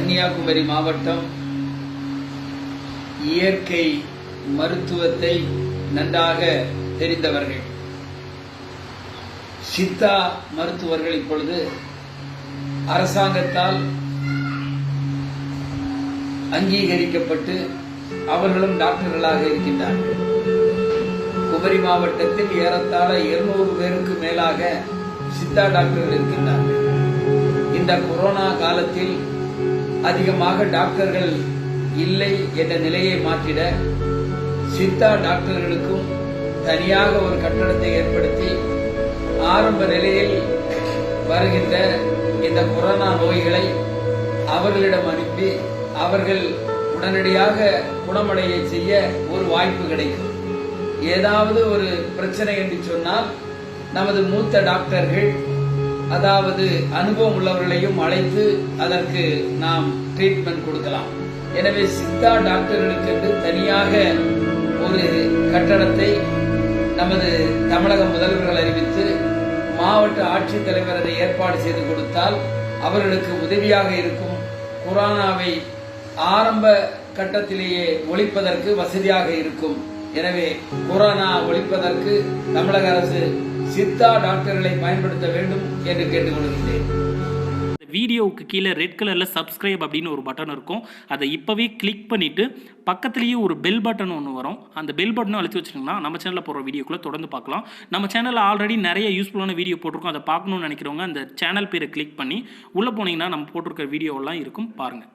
கன்னியாகுமரி மாவட்டம் இயற்கை மருத்துவத்தை நன்றாக தெரிந்தவர்கள். சித்தா மருத்துவர்கள் இப்பொழுது அரசாங்கத்தால் அங்கீகரிக்கப்பட்டு அவர்களும் டாக்டர்களாக இருக்கின்றார்கள். குமரி மாவட்டத்தில் ஏறத்தாழ 200 பேருக்கு மேலாக சித்தா டாக்டர்கள் இருக்கின்றார்கள். இந்த கொரோனா காலத்தில் அதிகமாக டாக்டர்கள் இல்லை என்ற நிலையை மாற்றிட சித்தா டாக்டர்களுக்கும் தனியாக ஒரு கட்டடத்தை ஏற்படுத்தி ஆரம்ப நிலையில் வருகின்ற இந்த கொரோனா நோய்களை அவர்களிடம் அனுப்பி அவர்கள் உடனடியாக குணமடைய செய்ய ஒரு வாய்ப்பு கிடைக்கும். ஏதாவது ஒரு பிரச்சனை என்று சொன்னால் நமது மூத்த டாக்டர்கள், அதாவது அனுபவம் உள்ளவர்களையும் அழைத்து அதற்கு நாம் ட்ரீட்மெண்ட் கொடுக்கலாம். எனவே சித்தா டாக்டர்களுக்கு என்று தனியாக ஒரு கட்டடத்தை நமது தமிழக முதல்வர்கள் அறிவித்து மாவட்ட ஆட்சித்தலைவர் அதை ஏற்பாடு செய்து கொடுத்தால் அவர்களுக்கு உதவியாக இருக்கும். கொரோனாவை ஆரம்ப கட்டத்திலேயே ஒழிப்பதற்கு வசதியாக இருக்கும். எனவே கொரோனா ஒழிப்பதற்கு தமிழக அரசு சித்தா டாக்டர்களை பயன்படுத்த வேண்டும் என்று கேட்டுக்கொள்கிறேன். வீடியோவுக்கு கீழே ரெட் கலரில் சப்ஸ்கிரைப் அப்படின்னு ஒரு பட்டன் இருக்கும். அதை இப்போவே கிளிக் பண்ணிவிட்டு பக்கத்துலேயே ஒரு பெல் பட்டன் ஒன்று வரும். அந்த பெல் பட்டனை அழுத்தி வச்சுட்டிங்கன்னா நம்ம சேனலில் போடுற வீடியோக்குள்ளே தொடர்ந்து பார்க்கலாம். நம்ம சேனலில் ஆல்ரெடி நிறைய யூஸ்ஃபுல்லான வீடியோ போட்டிருக்கோம். அதை பார்க்கணுன்னு நினைக்கிறவங்க அந்த சேனல் பேரை கிளிக் பண்ணி உள்ளே போனீங்கன்னா நம்ம போட்டிருக்கிற வீடியோவெல்லாம் இருக்கும், பாருங்கள்.